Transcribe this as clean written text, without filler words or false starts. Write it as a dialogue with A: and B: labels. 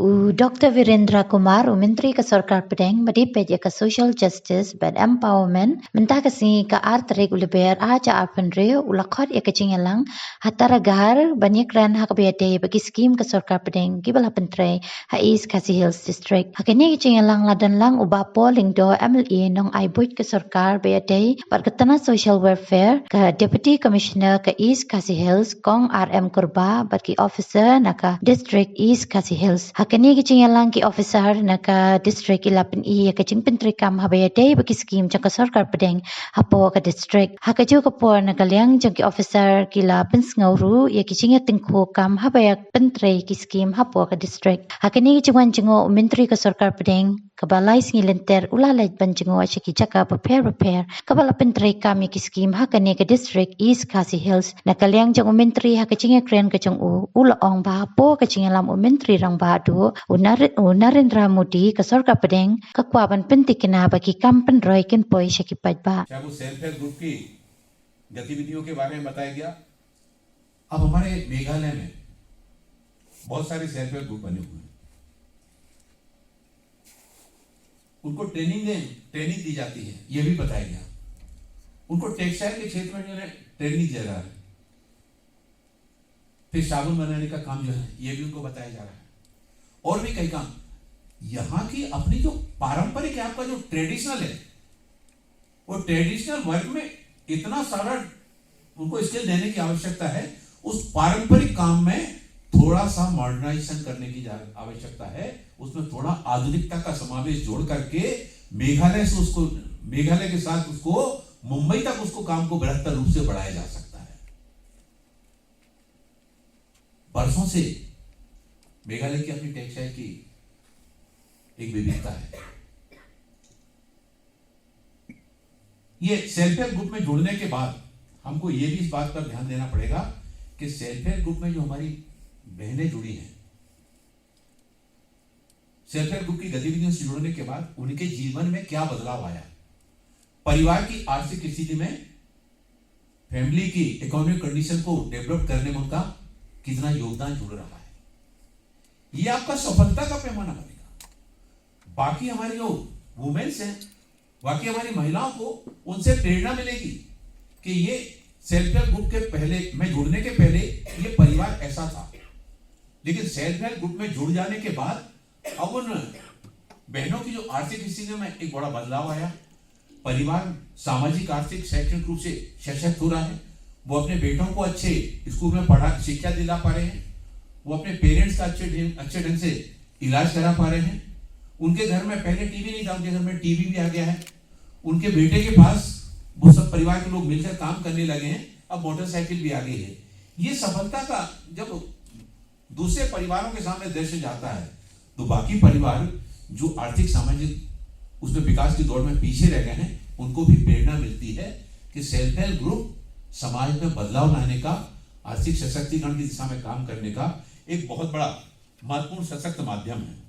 A: Dr. Virendra Kumar, Menteri ke Sarkar Pedang, Madipet ke Social Justice and Empowerment, mentah kasi ke art regular aja arpendre ulakot ya kecinggalang hataragar banyak ran hak biade bagi skim ke Sarkar Pedang gibala pentre Hais Khasi Hills District. Hakini kecinggalang ladan lang ubapo lingdo MLA nong aibut ke Sarkar biade berketana social welfare ke Deputy Commissioner ke East Khasi Hills kong RM Kurba bagi officer naka District East Khasi Hills. Hakani kecinggalang ki officer naka district 11E kecing pentri kam habayade bagi skim jangka Sarkar Pedang hapo ka district. Hakaju kapor naka liang jangki officer kila pensngauru ya kecingnya tengku kam habayak pentri ki skim hapo ka district. Hakani kecingwan jengo menteri ka Sarkar Pedang kabalai singilenter ulalai banjengo achiki jaka prepare kabala pentri kam ki skim hakani ka district East Khasi Hills naka liang jang menteri hakacingnya kren kacang ulaong ba po kacinglam menteri rang badu Narendra Modi ke Sarkar Pedang kekuatan penting kena bagi kampen roy ken poi शकीपत बा
B: चाहे वो self help group की गतिविधियों के बारे में बताया गया। अब हमारे मेघालय में बहुत सारे सेल्फ हेल्प ग्रुप बने हुए हैं, उनको ट्रेनिंग दी जाती है, ये भी बताया गया। उनको टेक्सटाइल के क्षेत्र में जो है ट्रेनिंग दिया जा रहा है, फिर साबुन बनाने का काम जो है ये भी उनको बताया जा रहा है, और भी कई काम। यहाँ की अपनी जो पारंपरिक आपका जो ट्रेडिशनल है, वो ट्रेडिशनल वर्क में इतना सारा उनको स्किल देने की आवश्यकता है। उस पारंपरिक काम में थोड़ा सा मॉडर्नाइजेशन करने की आवश्यकता है, उसमें थोड़ा आधुनिकता का समावेश जोड़ करके मेघालय के साथ उसको मुंबई तक उसको काम को बेहतर रूप से बढ़ाया जा सकता है। बरसों से मेघालय की अपनी टेक्सटाइल की एक विविधता है। ये सेल्फ हेल्प ग्रुप में जुड़ने के बाद हमको ये भी इस बात पर ध्यान देना पड़ेगा कि सेल्फ हेल्प ग्रुप में जो हमारी बहनें जुड़ी हैं, सेल्फ हेल्प ग्रुप की गतिविधियों से जुड़ने के बाद उनके जीवन में क्या बदलाव आया, परिवार की आर्थिक स्थिति में, फैमिली की इकोनॉमिक कंडीशन को डेवलप करने में उनका कितना योगदान जुड़ रहा है, ये आपका सफलता का पैमाना बनेगा। बाकी हमारी जो वुमेन्स हैं, बाकी हमारी महिलाओं को उनसे प्रेरणा मिलेगी कि ये सेल्फ हेल्प ग्रुप के पहले में जुड़ने के पहले ये परिवार ऐसा था, लेकिन सेल्फ हेल्प ग्रुप में जुड़ जाने के बाद अब उन बहनों की जो आर्थिक स्थिति में एक बड़ा बदलाव आया। परिवार सामाजिक आर्थिक शैक्षणिक रूप से सशक्त हो रहा है, वो अपने बेटों को अच्छे स्कूल में शिक्षा दिला पा रहे हैं, वो अपने पेरेंट्स का अच्छे ढंग से इलाज करा पा रहे हैं। उनके घर में पहले टीवी नहीं था, उनके घर में टीवी भी आ गया है। उनके बेटे के पास वो सब परिवार के लोग मिलकर काम करने लगे हैं, अब मोटरसाइकिल भी आ गई है। ये सफलता का जब दूसरे परिवारों के सामने दृश्य जाता है तो बाकी परिवार जो आर्थिक सामाजिक उसमें विकास की दौड़ में पीछे रह गए हैं, उनको भी प्रेरणा मिलती है कि सेल्फ हेल्प ग्रुप समाज में बदलाव लाने का, आर्थिक सशक्तिकरण की दिशा में काम करने का एक बहुत बड़ा महत्वपूर्ण सशक्त माध्यम है।